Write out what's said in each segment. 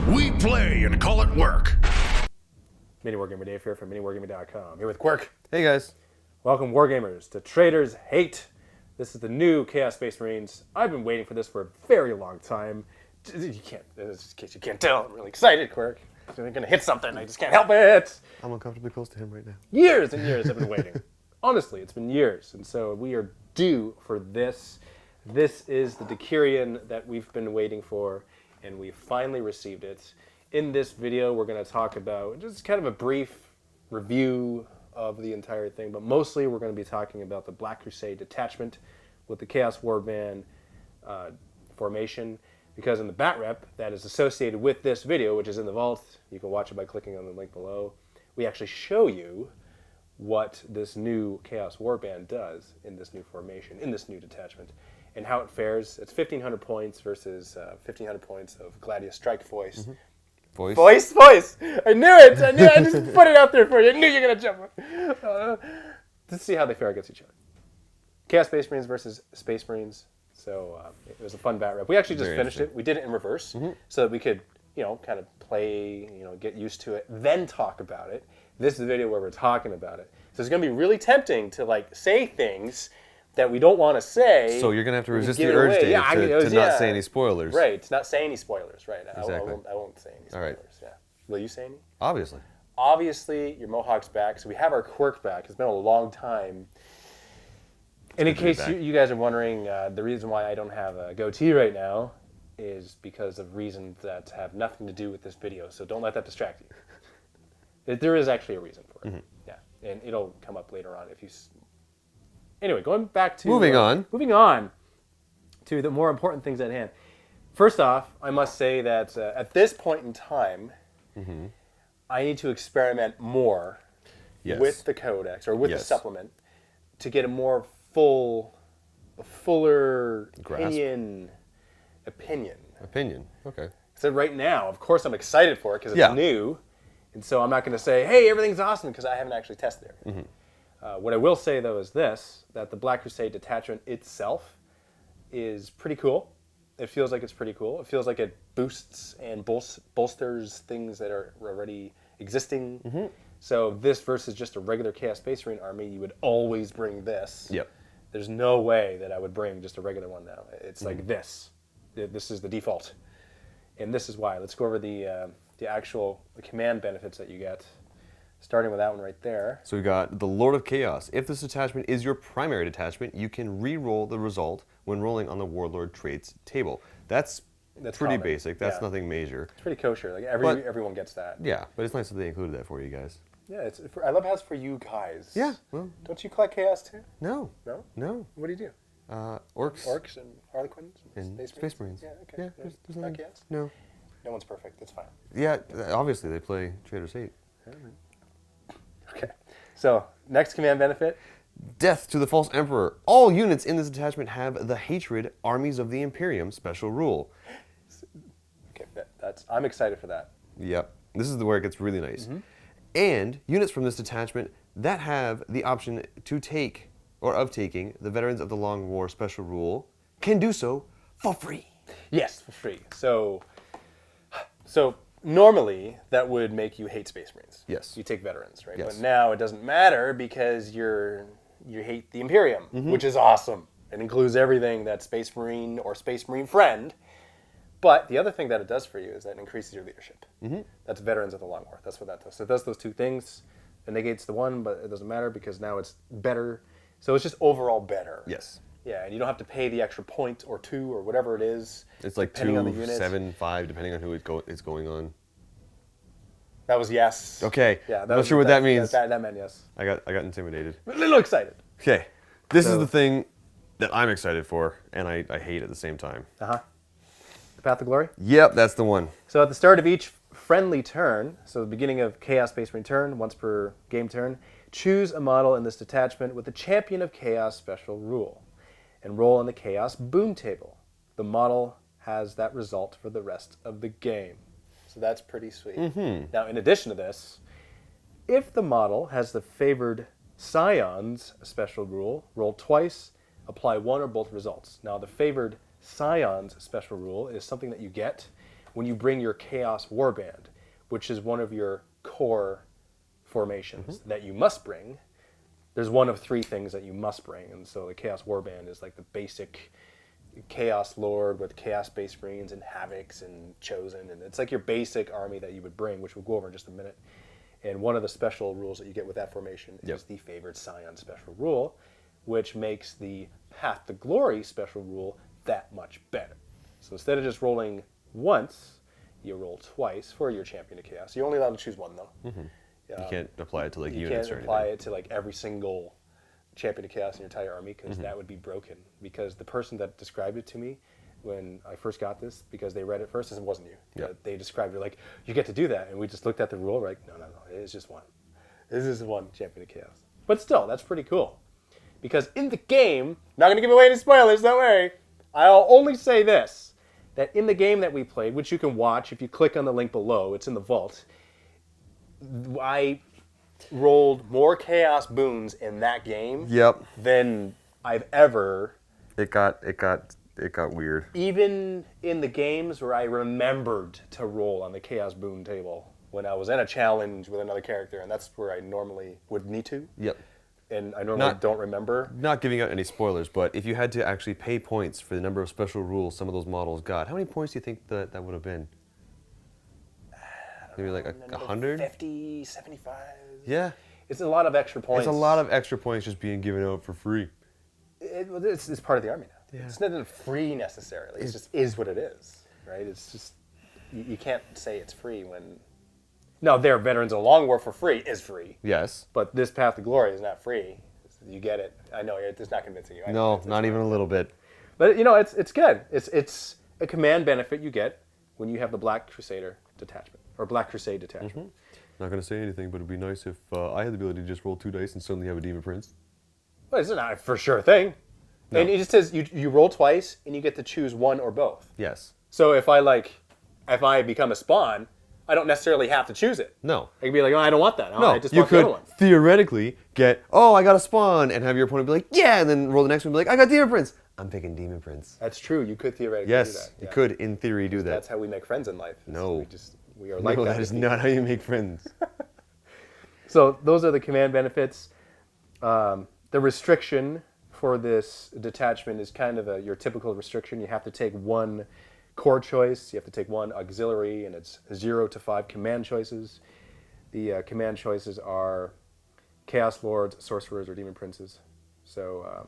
We play and call it work. MiniWarGamer Dave here from MiniWarGaming.com. Here with Quirk. Hey guys. Welcome, Wargamers, to Traitors Hate. This is the new Chaos Space Marines. I've been waiting for this for a very long time. You can't, in case you can't tell, I'm really excited, Quirk. I'm going to hit something. I just can't help it. I'm uncomfortably close to him right now. Years and years I've been waiting. Honestly, it's been years. And so we are due for this. This is the Decurion that we've been waiting for, and we finally received it. In this video, we're going to talk about just kind of a brief review of the entire thing, but mostly we're going to be talking about the Black Crusade detachment with the Chaos Warband formation, because in the bat rep that is associated with this video, which is in the vault, you can watch it by clicking on the link below, we actually show you what this new Chaos Warband does in this new formation, in this new detachment, and how it fares. It's 1,500 points versus 1,500 points of Gladius Strike Voice. Mm-hmm. Voice! I knew it! I just put it out there for you. I knew you were going to jump. Let's see how they fare against each other. Chaos Space Marines versus Space Marines. So it was a fun bat rep. We actually just finished it. We did it in reverse so that we could, kind of play, get used to it, then talk about it. This is the video where we're talking about it. So it's going to be really tempting to say things that we don't want to say. So you're going to have to resist the urge, Dave, to not say any spoilers. Right, to not say any spoilers, right. Exactly. I won't say any spoilers. All right. Yeah. Will you say any? Obviously. Obviously, your Mohawk's back, so we have our Quirk back. It's been a long time. And in case you guys are wondering, the reason why I don't have a goatee right now is because of reasons that have nothing to do with this video, so don't let that distract you. There is actually a reason for it. Mm-hmm. Yeah, and it'll come up later on if you... Anyway, going back to... Moving on to the more important things at hand. First off, I must say that at this point in time, I need to experiment more with the codex, or with the supplement, to get a more fuller opinion. Okay. So right now, of course I'm excited for it because it's new, and so I'm not going to say, hey, everything's awesome, because I haven't actually tested it. What I will say, though, is this, that the Black Crusade detachment itself is pretty cool. It feels like it's pretty cool. It feels like it boosts and bolsters things that are already existing. So this versus just a regular Chaos Space Marine army, you would always bring this. Yep. There's no way that I would bring just a regular one now. It's like this. This is the default. And this is why. Let's go over the actual command benefits that you get. Starting with that one right there. So we got the Lord of Chaos. If this detachment is your primary detachment, you can re-roll the result when rolling on the Warlord traits table. That's pretty common. Basic. That's nothing major. It's pretty kosher. Like everyone gets that. Yeah, but it's nice that they included that for you guys. Yeah, I love how it's for you guys. Yeah. Well, don't you collect Chaos too? No. No? No. What do you do? Orcs and Harlequins and Space Marines. Yeah, okay. Yeah, there's nothing. Chaos? No. No one's perfect. That's fine. Yeah, obviously they play Traitors Hate. Okay. So, next command benefit. Death to the False Emperor. All units in this detachment have the Hatred Armies of the Imperium special rule. Okay, I'm excited for that. Yep. This is where it gets really nice. And units from this detachment that have the option to take, or of taking, the Veterans of the Long War special rule can do so for free. Yes, for free. So normally that would make you hate Space Marines. Yes. You take veterans, right? Yes. But now it doesn't matter because you hate the Imperium, which is awesome. It includes everything that's Space Marine or Space Marine friend. But the other thing that it does for you is that it increases your leadership. That's Veterans of the Long War. That's what that does. So it does those two things. It negates the one, but it doesn't matter because now it's better. So it's just overall better. Yes. Yeah, and you don't have to pay the extra point or two or whatever it is. It's like 2, 7, 5, depending on who it's going on. That was yes. Okay. Yeah, I'm not sure what that means. That meant yes. I got intimidated. A little excited. Okay. This is the thing that I'm excited for, and I hate at the same time. The Path of Glory? Yep, that's the one. So at the start of each friendly turn, so the beginning of Chaos Space Marine turn, once per game turn, choose a model in this detachment with the Champion of Chaos special rule, and roll on the Chaos boon table. The model has that result for the rest of the game. So that's pretty sweet. Now, in addition to this, if the model has the favored Scions special rule, roll twice, apply one or both results. Now, the favored Scions special rule is something that you get when you bring your Chaos Warband, which is one of your core formations that you must bring. There's one of 3 things that you must bring, and so the Chaos Warband is like the basic Chaos Lord with Chaos Space Marines and Havocs and Chosen, and it's like your basic army that you would bring, which we'll go over in just a minute. And one of the special rules that you get with that formation is the Favored Scion special rule, which makes the Path to Glory special rule that much better. So instead of just rolling once, you roll twice for your Champion of Chaos. You're only allowed to choose one, though. You can't apply it to like You units can't or apply anything. it to like every single Champion of Chaos in your entire army, because that would be broken. Because the person that described it to me when I first got this, because they read it first, and it wasn't you. Yep. They described it like, you get to do that. And we just looked at the rule, like, no, it is just one. This is one Champion of Chaos. But still, that's pretty cool. Because in the game, not going to give away any spoilers, don't worry. I'll only say this, that in the game that we played, which you can watch if you click on the link below, it's in the vault, I rolled more Chaos boons in that game Yep. than I've ever. It got weird. Even in the games where I remembered to roll on the Chaos boon table when I was in a challenge with another character, and that's where I normally would need to. Yep. And I normally don't remember. Not giving out any spoilers, but if you had to actually pay points for the number of special rules some of those models got, how many points do you think that would have been? Maybe like 100? 50, 75. Yeah. It's a lot of extra points. It's a lot of extra points just being given out for free. It's part of the army now. Yeah. It's not free necessarily. It just is what it is, right? It's just, you can't say it's free when... No, their Veterans of the Long War for free is free. Yes. But this Path to Glory is not free. You get it. I know, it's not convincing you. I know No, not even a little bit. But, you know, it's good. It's a command benefit you get when you have the Black Crusader detachment, or Black Crusade detachment. Not going to say anything, but it'd be nice if I had the ability to just roll 2 dice and suddenly have a Demon Prince. Well, it's not a for sure thing. No. And it just says you roll twice, and you get to choose one or both. Yes. So if I become a spawn, I don't necessarily have to choose it. No. I can be like, oh, I don't want that. Oh, No, I just you want the other could one. theoretically get, oh, I got a spawn, and have your opponent be like, yeah, and then roll the next one and be like, I got Demon Prince. I'm picking Demon Prince. That's true. You could theoretically do Yes, that. you Yeah. could, in theory, do that. That's how we make friends in life. No. We are like No, that. that is with not how you make friends. So those are the command benefits. The restriction for this detachment is kind of your typical restriction. You have to take one core choice. You have to take one auxiliary, and it's 0 to 5 command choices. The command choices are Chaos Lords, Sorcerers, or Demon Princes. So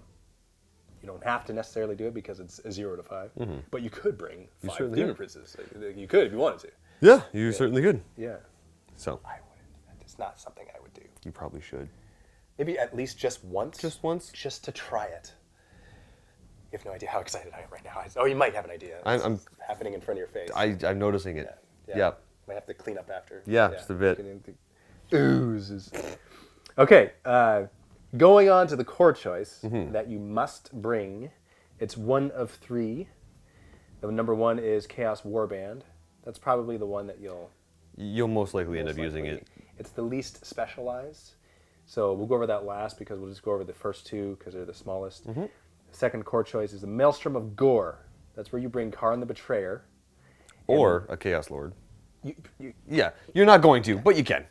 you don't have to necessarily do it because it's 0 to 5. But you could bring 5 certainly Demon could. Princes. You could if you wanted to. Yeah, you certainly could. Yeah. So, I wouldn't. It's not something I would do. you probably should. Maybe at least just once. Just once? Just to try it. You have no idea how excited I am right now. Oh, you might have an idea. I'm It's happening in front of your face. I'm noticing it. Yeah. Yeah. Might have to clean up after. Yeah, just a bit. Getting the oozes. Okay, going on to the core choice that you must bring. It's one of 3. The number 1 is Chaos Warband. That's probably the one that You'll most likely end up most using likely- it. It's the least specialized. So we'll go over that last because we'll just go over the first 2 because they're the smallest. The second core choice is the Maelstrom of Gore. That's where you bring Karn the Betrayer. Or a Chaos Lord. You, Yeah, you're not going to, but you can.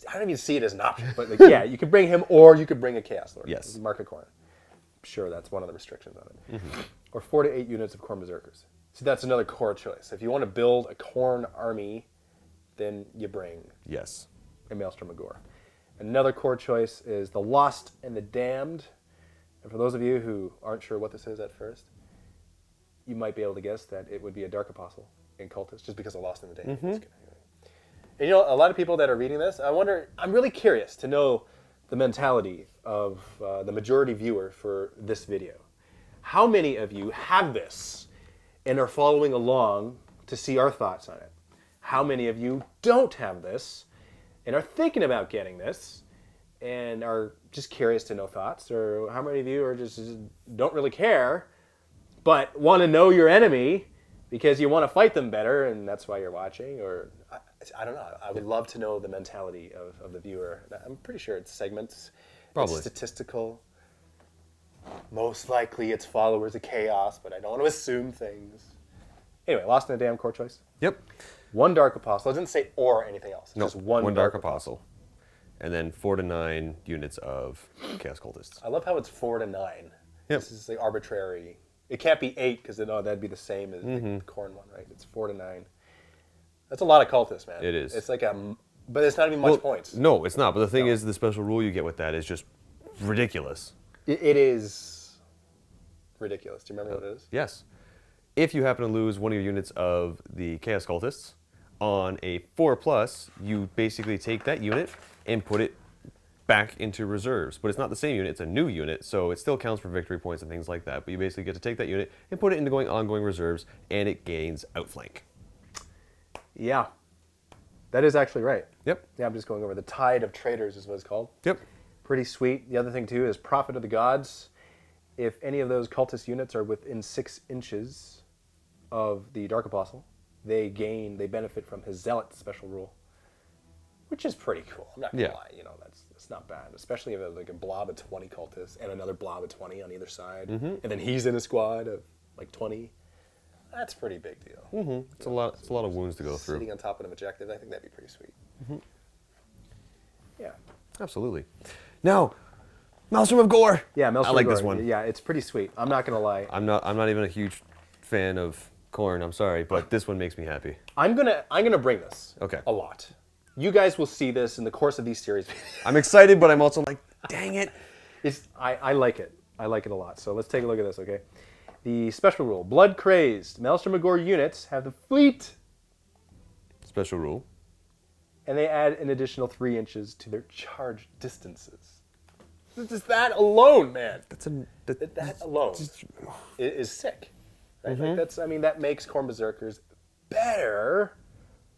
I don't even see it as an option, but like, yeah, you could bring him or you could bring a Chaos Lord. Yes. Mark a Khorne. Sure, that's one of the restrictions on it. Or 4 to 8 units of Khorne Berserkers. So that's another core choice. If you want to build a Khorne army, then you bring Yes. a Maelstrom of Gore. Another core choice is the Lost and the Damned. And for those of you who aren't sure what this is at first, you might be able to guess that it would be a Dark Apostle in Cultist, just because of Lost in the Damned. And you know, a lot of people that are reading this, I'm really curious to know the mentality of the majority viewer for this video. How many of you have this and are following along to see our thoughts on it? How many of you don't have this and are thinking about getting this and are just curious to know thoughts? Or how many of you are just don't really care but want to know your enemy because you want to fight them better and that's why you're watching? Or I don't know. I would love to know the mentality of the viewer. I'm pretty sure it's segments. Probably. It's statistical. Most likely it's followers of Chaos, but I don't want to assume things. Anyway, lost in a damn core choice. Yep. One Dark Apostle. It didn't say or anything else. No, Just one Dark Apostle. And then 4 to 9 units of Chaos Cultists. I love how it's 4 to 9. Yep. This is like arbitrary. It can't be 8 because that'd be the same as the corn one, right? It's 4 to 9. That's a lot of cultists, man. It is. It's like but it's not even much points. No, it's not. But the thing is, the special rule you get with that is just ridiculous. It is ridiculous. Do you remember what it is? Yes. If you happen to lose one of your units of the Chaos Cultists on a 4+, you basically take that unit and put it back into reserves. But it's not the same unit, it's a new unit, so it still counts for victory points and things like that. But you basically get to take that unit and put it into ongoing reserves, and it gains outflank. Yeah. That is actually right. Yep. Yeah, I'm just going over the Tide of Traitors is what it's called. Yep. Pretty sweet. The other thing, too, is Prophet of the Gods. If any of those cultist units are within 6 inches of the Dark Apostle, they benefit from his Zealot special rule, which is pretty cool. I'm not going to lie. That's not bad, especially if it's like a blob of 20 cultists and another blob of 20 on either side, and then he's in a squad of like 20. That's a pretty big deal. It's a lot of wounds to go through. Sitting on top of an objective, I think that'd be pretty sweet. Yeah. Absolutely. Now, Maelstrom of Gore. Yeah, Maelstrom I like of Gore. this one. Yeah, it's pretty sweet. I'm not gonna lie. I'm not even a huge fan of Khorne, I'm sorry, but this one makes me happy. I'm gonna bring this. Okay. A lot. You guys will see this in the course of these series. I'm excited, but I'm also like, dang it. I like it. I like it a lot. So let's take a look at this, okay? The special rule: Blood Crazed Maelstrom of Gore units have the fleet, Special rule. and they add an additional 3 inches to their charge distances. Just that alone, man. That alone is sick. Right? Like that makes Khorne Berserkers better.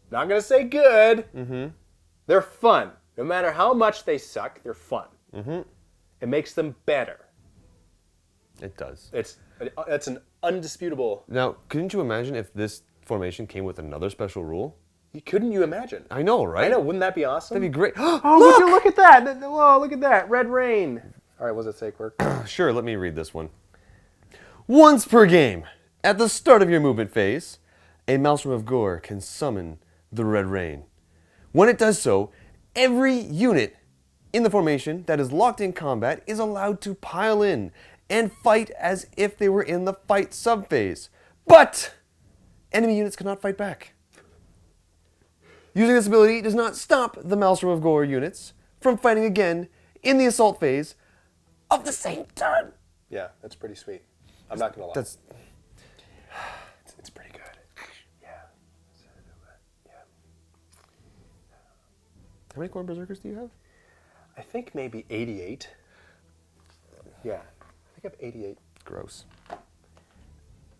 Not gonna say good. They're fun. No matter how much they suck, they're fun. It makes them better. It does. It's an undisputable. Now, couldn't you imagine if this formation came with another special rule? Couldn't you imagine? I know, right? I know. Wouldn't that be awesome? That'd be great. Oh, look at that! Whoa, look at that! Red Rain. All right, what does it say, Quirk? Sure, let me read this one. Once per game, at the start of your movement phase, a Maelstrom of Gore can summon the Red Rain. When it does so, every unit in the formation that is locked in combat is allowed to pile in and fight as if they were in the fight subphase. But enemy units cannot fight back. Using this ability does not stop the Maelstrom of Gore units from fighting again in the assault phase of the same turn. Yeah, that's pretty sweet. I'm not gonna lie. It's pretty good. Yeah. How many Khorne Berserkers do you have? I think maybe 88. Yeah, I think I have 88. Gross.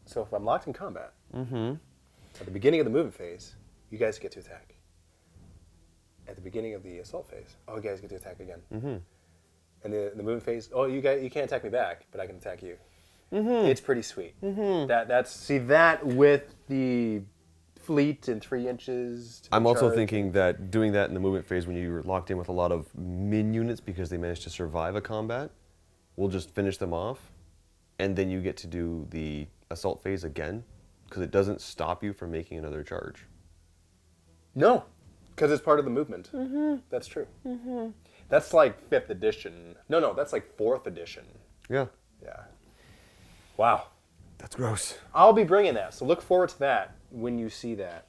So if I'm locked in combat, at the beginning of the movement phase, you guys get to attack. At the beginning of the assault phase, you guys get to attack again. And the movement phase, you can't attack me back, but I can attack you. It's pretty sweet. That with the fleet and 3 inches. I'm also thinking that doing that in the movement phase when you're locked in with a lot of min units because they managed to survive a combat, will just finish them off, and then you get to do the assault phase again, because it doesn't stop you from making another charge. No, because it's part of the movement. That's true. That's like 5th edition. No, that's like 4th edition. Yeah. Yeah. Wow. That's gross. I'll be bringing that, so look forward to that when you see that.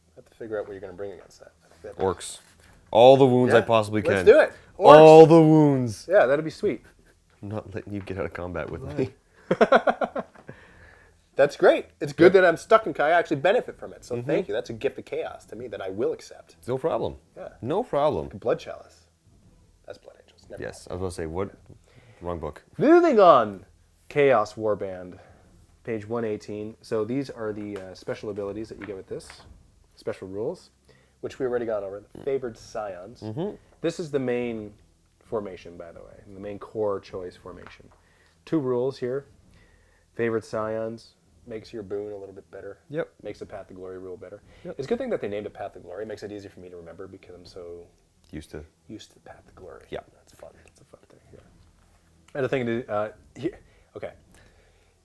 I have to figure out what you're going to bring against that. Orcs. All the wounds I possibly can. Let's do it. Orcs. All the wounds. Yeah, that'd be sweet. I'm not letting you get out of combat with me. That's great. It's good that I'm stuck in Kai. I actually benefit from it, so thank you. That's a gift of chaos to me that I will accept. No problem. Yeah. No problem. Blood Chalice. That's Blood Angels. Never Yes, I was going to say, what? Wrong book. Moving on. Chaos Warband. Page 118. So these are the special abilities that you get with this. Special rules, which we already got over. The Favored Scions. This is the main formation, by the way. The main core choice formation. 2 rules here. Favored Scions. Makes your boon a little bit better. Yep. Makes the Path to Glory rule better. Yep. It's a good thing that they named it Path to Glory. It makes it easy for me to remember because I'm so Used to. used to the Path to Glory. Yeah. That's fun. That's a fun thing. Yeah. And a thing to here. Okay.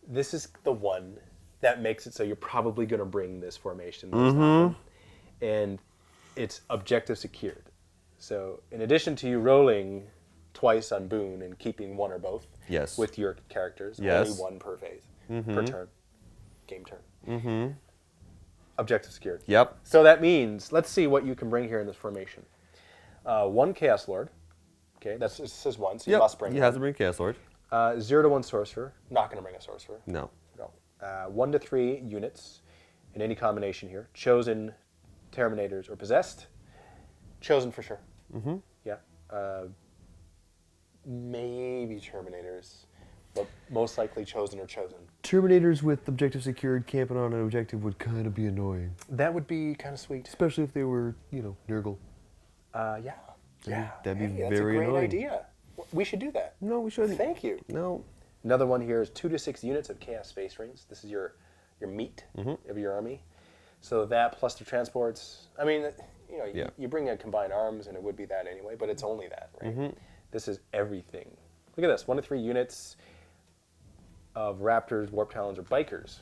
This is the one that makes it so you're probably going to bring this formation most often. And it's objective secured. So in addition to you rolling twice on Boon and keeping one or both Yes. with your characters, Yes. only one per phase, per turn, game turn. Objective secured. Yep. So that means, let's see what you can bring here in this formation. One Chaos Lord. Okay, it says one, so you must bring You one. have to bring Chaos Lord. 0 to 1 Sorcerer. Not going to bring a Sorcerer. No. No. 1 to 3 units in any combination here. Chosen, Terminators, or Possessed. Chosen for sure. Yeah. Maybe Terminators, but most likely Chosen or Chosen. Terminators with objective secured camping on an objective would kind of be annoying. That would be kind of sweet. Especially if they were, Nurgle. Yeah. Yeah. That'd be Hey, that's very a great annoying. idea. We should do that. No, we shouldn't. Thank you. No. Another one here is 2 to 6 units of Chaos Space Marines. This is your meat of your army. So that plus the transports. I mean, you bring in combined arms, and it would be that anyway, but it's only that, right? This is everything. Look at this: 1 to 3 units of Raptors, Warp Talons, or Bikers.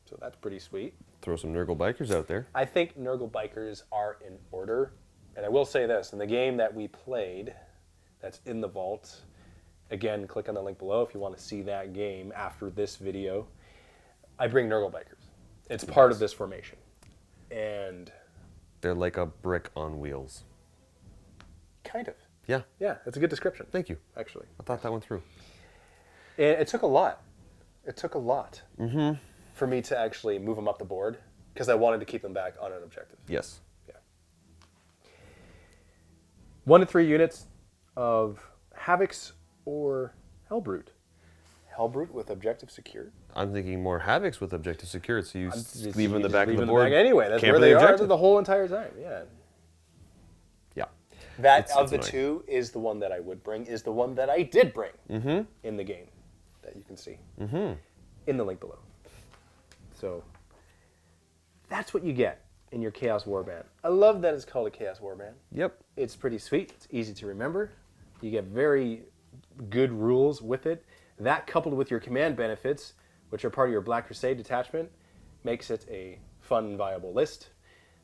So that's pretty sweet. Throw some Nurgle bikers out there. I think Nurgle Bikers are in order, and I will say this: in the game that we played, that's in the vault. Again, click on the link below if you want to see that game after this video. I bring Nurgle Bikers. It's part of this formation. And They're like a brick on wheels. kind of. Yeah. Yeah, that's a good description. Thank you. Actually. I thought that one through. And it took a lot. It took a lot for me to actually move them up the board because I wanted to keep them back on an objective. Yes. Yeah. 1 to 3 units of Havocs or Hellbrute. Hellbrute with objective secured. I'm thinking more Havocs with objective secured, so you Just- leave them in the just back of leave the them in board. back anyway. That's Camp where the they are objective. the whole entire time. Yeah. Yeah. That It's of the annoying. two is the one that I would bring, is the one that I did bring in the game that you can see in the link below. So that's what you get in your Chaos Warband. I love that it's called a Chaos Warband. Yep. It's pretty sweet. It's easy to remember. You get very good rules with it. That coupled with your command benefits, which are part of your Black Crusade detachment, makes it a fun and viable list.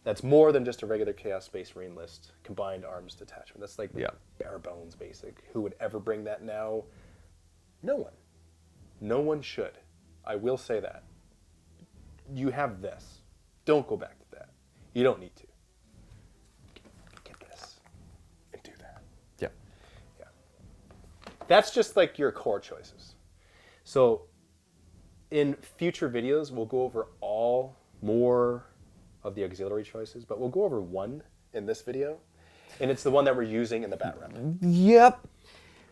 That's more than just a regular Chaos Space Marine list, combined arms detachment. That's like bare bones basic. Who would ever bring that now? No one. No one should. I will say that. You have this. Don't go back to that. You don't need to. Get this and do that. Yeah. Yeah. That's just like your core choices. So in future videos, we'll go over more of the auxiliary choices, but we'll go over one in this video, and it's the one that we're using in the bat round. Yep.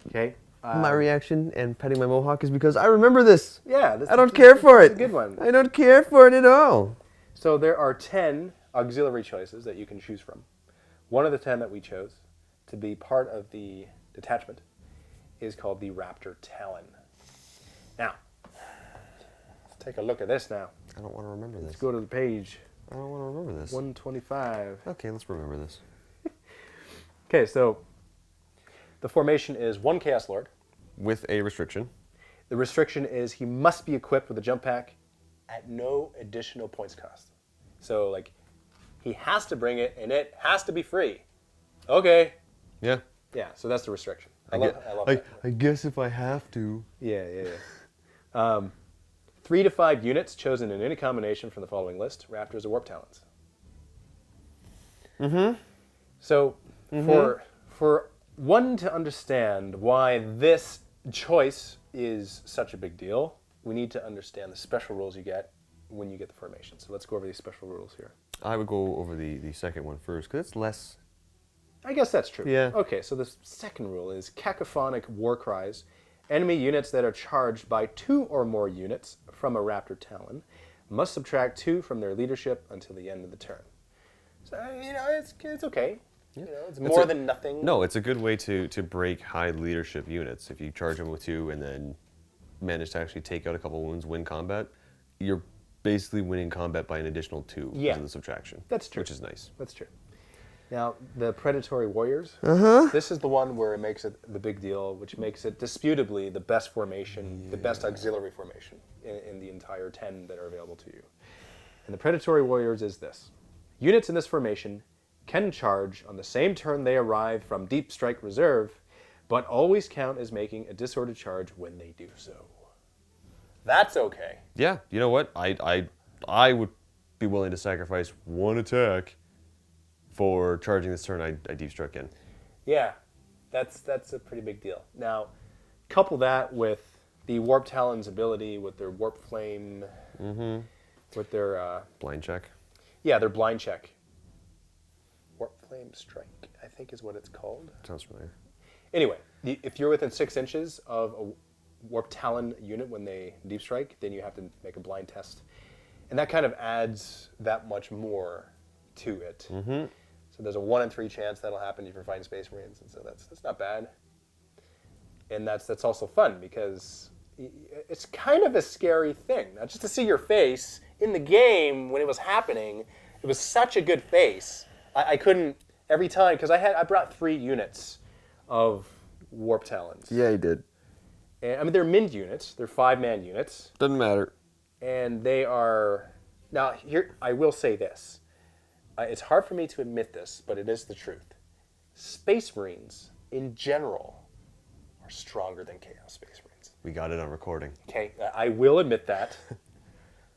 Okay? My reaction and petting my mohawk is because I remember this. Yeah. I don't care for it. It's a good one. I don't care for it at all. So there are 10 auxiliary choices that you can choose from. One of the 10 that we chose to be part of the detachment is called the Raptor Talon. Now, let's take a look at this now. I don't want to remember this. Let's go to the page I don't want to remember this. 125. Okay, let's remember this. Okay, so the formation is 1 Chaos Lord. With a restriction. The restriction is he must be equipped with a jump pack at no additional points cost. So, like, he has to bring it, and it has to be free. Okay. Yeah. Yeah, so that's the restriction. I love that. I guess if I have to. Yeah. 3 to 5 units chosen in any combination from the following list: Raptors or Warp Talons. So, for one to understand why this choice is such a big deal, we need to understand the special rules you get when you get the formation. So let's go over these special rules here. I would go over the second one first, because it's less... I guess that's true. Yeah. Okay, so the second rule is cacophonic war cries. Enemy units that are charged by 2 or more units from a Raptor Talon must subtract 2 from their leadership until the end of the turn. So, it's okay. Yeah. It's more than nothing. No, it's a good way to break high leadership units. If you charge them with 2 and then manage to actually take out a couple wounds, win combat, you're basically winning combat by an additional 2 because of the subtraction. That's true. Which is nice. That's true. Now, the Predatory Warriors, this is the one where it makes it the big deal, which makes it disputably the best formation, the best auxiliary formation in the entire 10 that are available to you. And the Predatory Warriors is this. Units in this formation can charge on the same turn they arrive from Deep Strike Reserve, but always count as making a disordered charge when they do so. That's okay. Yeah, you know what? I would be willing to sacrifice one attack for charging this turn I deep struck in. Yeah, that's a pretty big deal. Now, couple that with the Warp Talon's ability, with their Warp Flame, with their... Blind check. Yeah, their Blind Check. Warp Flame Strike, I think is what it's called. Sounds familiar. Anyway, if you're within 6 inches of a Warp Talon unit when they deep strike, then you have to make a blind test. And that kind of adds that much more to it. So there's a 1 in 3 chance that'll happen if you're fighting Space Marines, and so that's not bad. And that's also fun because it's kind of a scary thing. Now, just to see your face in the game when it was happening, it was such a good face. I couldn't every time because I brought 3 units of Warp Talons. Yeah, he did. And, I mean, they're Mind units. They're 5-man units. Doesn't matter. And they are... Now, here, I will say this. It's hard for me to admit this, but it is the truth. Space Marines, in general, are stronger than Chaos Space Marines. We got it on recording. Okay, I will admit that.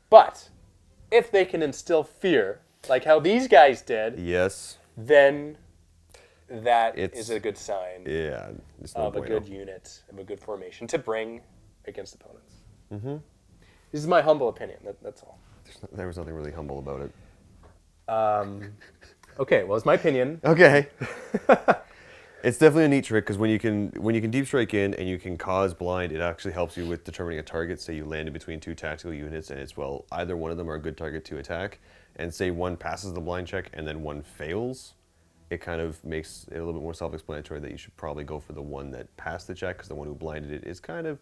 But if they can instill fear, like how these guys did, Yes. then that is a good sign. Yeah. It's no Of a bueno. good unit, of a good formation to bring against opponents. This is my humble opinion. That's all. There was nothing really humble about it. Okay, well, it's my opinion. Okay. It's definitely a neat trick because when you can deep strike in and you can cause blind, it actually helps you with determining a target. Say you land in between 2 tactical units and it's, well, either one of them are a good target to attack, and say one passes the blind check and then one fails, it kind of makes it a little bit more self-explanatory that you should probably go for the one that passed the check because the one who blinded it is kind of,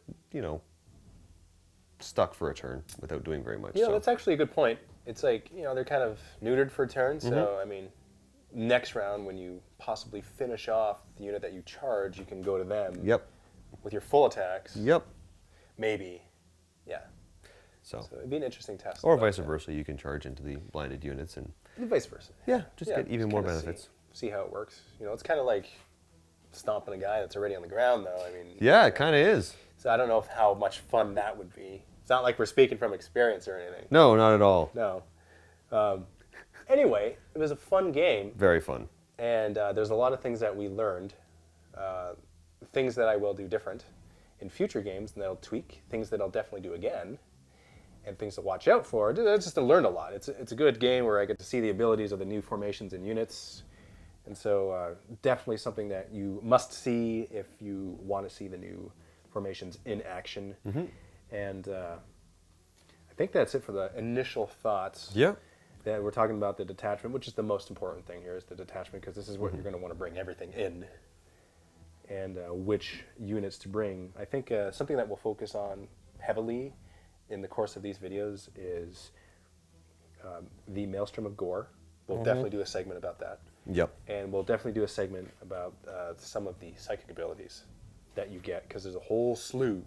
stuck for a turn without doing very much. Yeah, so. that's actually a good point. It's like, they're kind of neutered for a turn, so, I mean, next round when you possibly finish off the unit that you charge, you can go to them Yep. with your full attacks. Yep. Maybe. Yeah. So It'd be an interesting test. or vice versa, you can charge into the blinded units and Vice versa. just get even more kinda benefits. See how it works. It's kind of like stomping a guy that's already on the ground, though. I mean, Yeah, it kind of is. So I don't know how much fun that would be. It's not like we're speaking from experience or anything. No, not at all. No. Anyway, it was a fun game, Very fun. and there's a lot of things that we learned, things that I will do different in future games, and that'll tweak, things that I'll definitely do again, and things to watch out for. I just learned a lot. It's a good game where I get to see the abilities of the new formations and units, and so definitely something that you must see if you want to see the new formations in action. And I think that's it for the initial thoughts. Yeah. That we're talking about the detachment, which is the most important thing here, is the detachment, because this is what you're going to want to bring everything in, and which units to bring. I think something that we'll focus on heavily in the course of these videos is the Maelstrom of Gore. We'll definitely do a segment about that. Yep. And we'll definitely do a segment about some of the psychic abilities that you get, because there's a whole slew.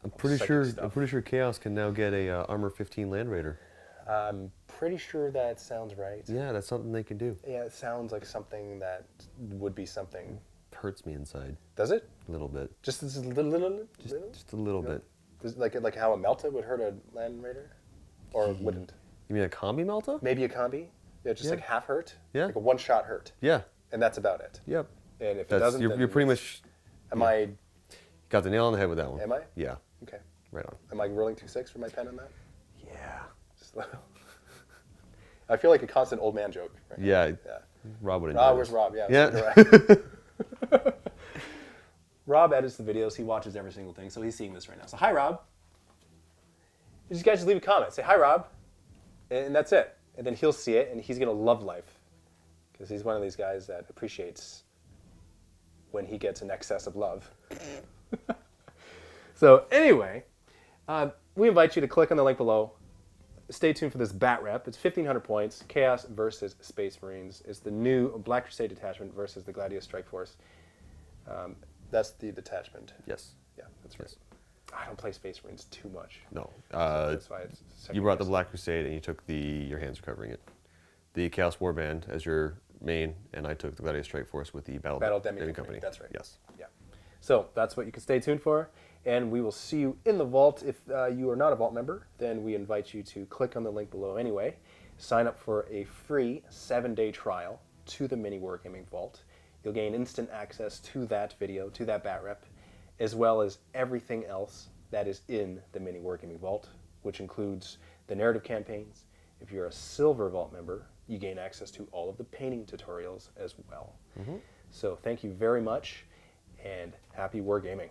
I'm pretty sure Chaos can now get a Armor 15 Land Raider. I'm pretty sure that sounds right. Yeah, that's something they can do. Yeah, it sounds like something that would be something. Hurts me inside Does it? a little bit. Just a little? Just a little bit. Does, like how a Melta would hurt a Land Raider? Or wouldn't? You mean a combi Melta? Maybe a combi? Yeah, just Yeah. like half hurt? Yeah. Like a one-shot hurt. Yeah. And that's about it. Yep. And if it That's doesn't, you're, then you're pretty much Am I got the nail on the head with that one. Am I? Yeah. Okay. Right on. Am I rolling 2-6 for my pen on that? Yeah. Just, I feel like a constant old man joke. Right? Yeah. Yeah. Rob would enjoy Ah, this. where's Rob? Yeah. Yeah. Right. Rob edits the videos. He watches every single thing, so he's seeing this right now. So hi, Rob. You guys just leave a comment. Say hi, Rob, and that's it. And then he'll see it, and he's gonna love life, because he's one of these guys that appreciates when he gets an excess of love. So anyway, we invite you to click on the link below, stay tuned for this bat rep. It's 1,500 points. Chaos versus Space Marines. It's the new Black Crusade detachment versus the Gladius Strike Force. That's the detachment. Yes. Yeah, that's right. I don't play Space Marines too much. No. That's why it's You brought the Black Crusade and you took your hands are covering it. The Chaos Warband as your main, and I took the Gladius Strike Force with the Battle Demi Company. That's right. Yes. Yeah. So that's what you can stay tuned for, and we will see you in the vault. If you are not a vault member, then we invite you to click on the link below anyway. Sign up for a free 7-day trial to the MiniWarGaming vault. You'll gain instant access to that video, to that bat rep, as well as everything else that is in the MiniWarGaming vault, which includes the narrative campaigns. If you're a silver vault member, you gain access to all of the painting tutorials as well. So thank you very much, and happy wargaming.